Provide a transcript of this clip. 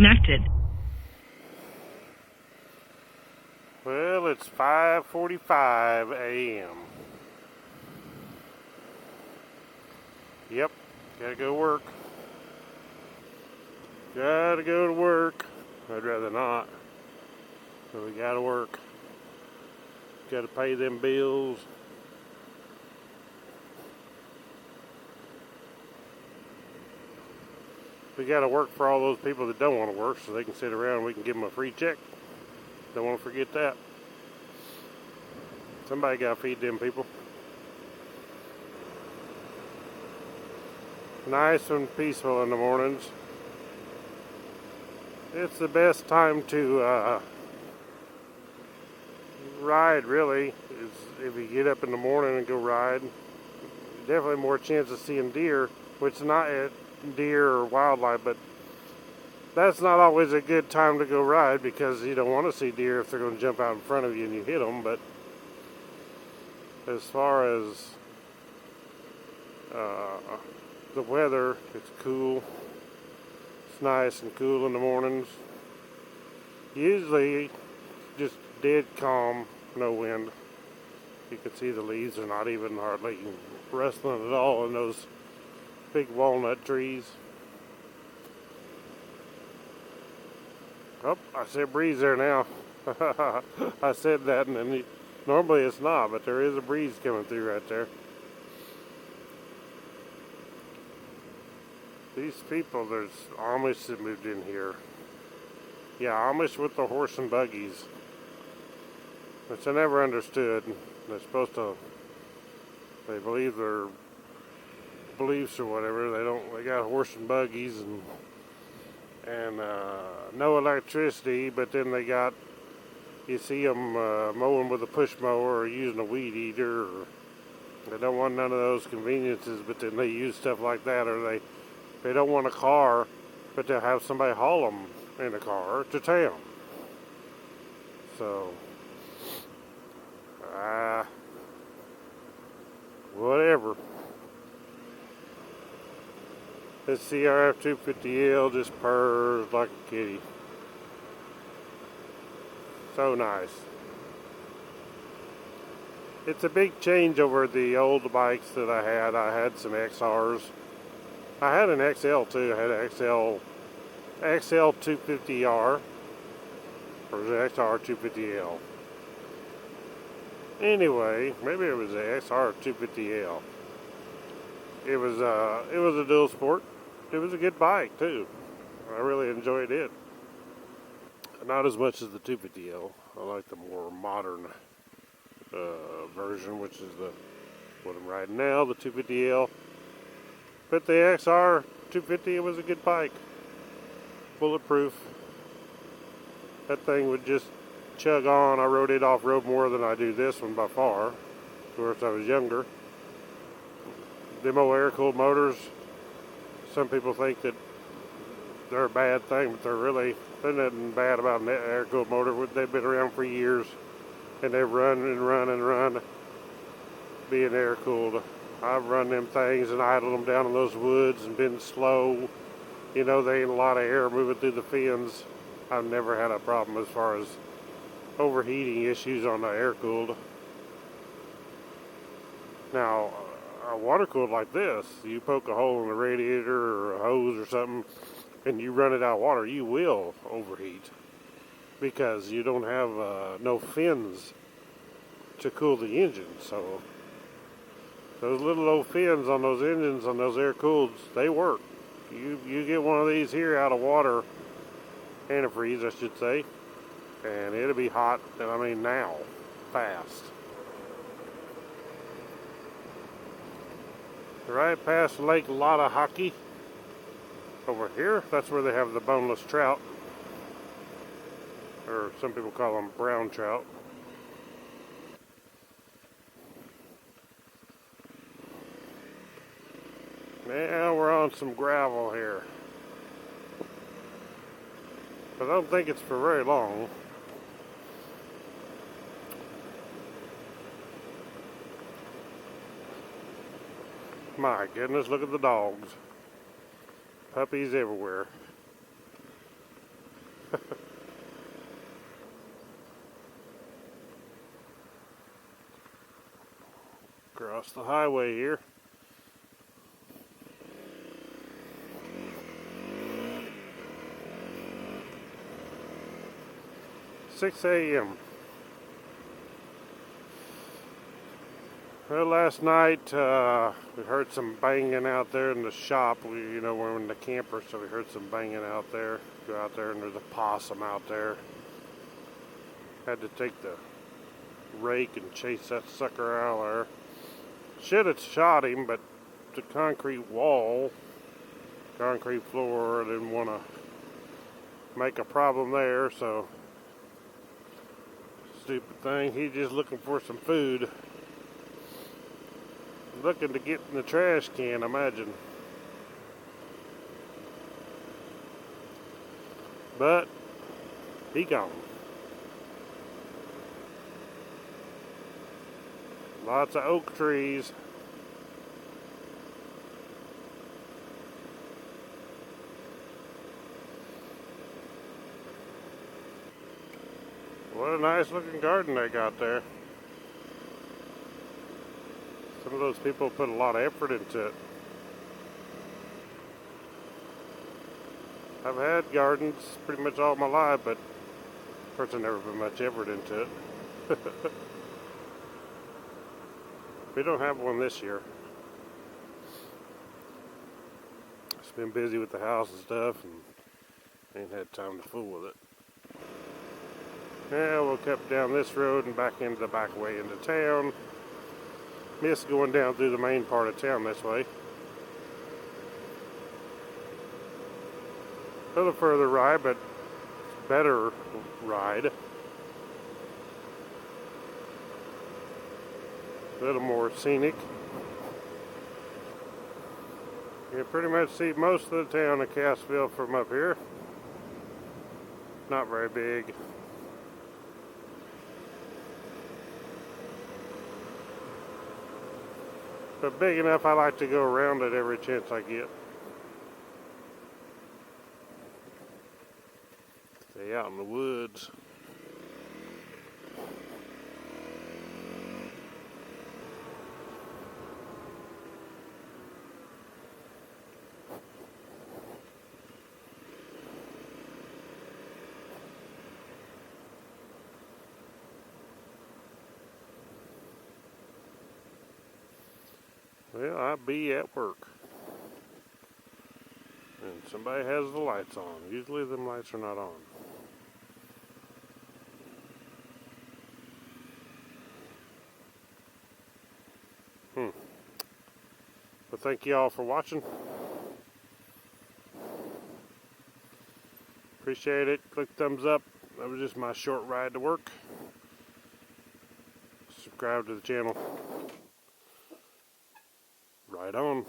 disconnected. Well, it's 5:45 a.m. Yep, gotta go work. Gotta go to work. I'd rather not. But we gotta work. Gotta pay them bills. We gotta work for all those people that don't want to work so they can sit around and we can give them a free check. Don't want to forget that. Somebody gotta feed them people. Nice and peaceful in the mornings. It's the best time to ride, really, is if you get up in the morning and go ride. Definitely more chance of seeing deer, which not deer or wildlife, but that's not always a good time to go ride because you don't want to see deer if they're going to jump out in front of you and you hit them. But as far as the weather, it's cool. It's nice and cool in the mornings. Usually just dead calm, no wind. You can see the leaves are not even hardly rustling at all in those big walnut trees. Oh, I said breeze there now. I said that, and then normally it's not, but there is a breeze coming through right there. These people, there's Amish that moved in here. Yeah, Amish with the horse and buggies, which I never understood. They're supposed to, they believe their beliefs or whatever. They got horse and buggies and no electricity, but then they got, you see them mowing with a push mower or using a weed eater, or they don't want none of those conveniences, but then they use stuff like that, or they don't want a car, but they'll have somebody haul them in a car to town. So, whatever. This CRF250L just purrs like a kitty. So nice. It's a big change over the old bikes that I had. I had some XRs. I had an XL too. I had an XL 250R. Or was it XR 250L? Anyway, maybe it was the XR 250L. It was a dual sport. It was a good bike too. I really enjoyed it. Not as much as the 250L. I like the more modern version, which is what I'm riding now, the 250L. But the XR 250 was a good bike. Bulletproof. That thing would just chug on. I rode it off-road more than I do this one by far. Of course, I was younger. Demo air-cooled motors. Some people think that they're a bad thing, but there's nothing bad about an air-cooled motor. They've been around for years, and they've run and run and run being air-cooled. I've run them things and idled them down in those woods and been slow. You know, there ain't a lot of air moving through the fins. I've never had a problem as far as overheating issues on the air-cooled. Now, water-cooled like this, you poke a hole in the radiator or a hose or something, and you run it out of water, you will overheat because you don't have no fins to cool the engine. So those little old fins on those engines, on those air-cooleds, they work. You get one of these here out of water, antifreeze I should say, and it'll be hot, and I mean now, fast. Right past Lake Lotta Hockey. Over here, that's where they have the boneless trout. Or some people call them brown trout. Now we're on some gravel here. But I don't think it's for very long. My goodness, look at the dogs. Puppies everywhere. Across the highway here. "6 a.m. Well, last night we heard some banging out there in the shop. You know, we're in the camper, so we heard some banging out there. Go out there and there's a possum out there. Had to take the rake and chase that sucker out of there. Should have shot him, but the concrete wall, concrete floor, I didn't want to make a problem there, so stupid thing. He's just looking for some food. Looking to get in the trash can, I imagine. But he gone. Lots of oak trees. What a nice looking garden they got there. Some of those people put a lot of effort into it. I've had gardens pretty much all my life, but of course I never put much effort into it. We don't have one this year. Just been busy with the house and stuff, and ain't had time to fool with it. Yeah, we'll cut down this road and back into the back way into town. Miss going down through the main part of town this way. A little further ride, but better ride. A little more scenic. You can pretty much see most of the town of Cassville from up here. Not very big. But big enough I like to go around it every chance I get. Stay out in the woods. Well, I be at work. And somebody has the lights on. Usually them lights are not on. But thank you all for watching. Appreciate it. Click thumbs up. That was just my short ride to work. Subscribe to the channel. Right on.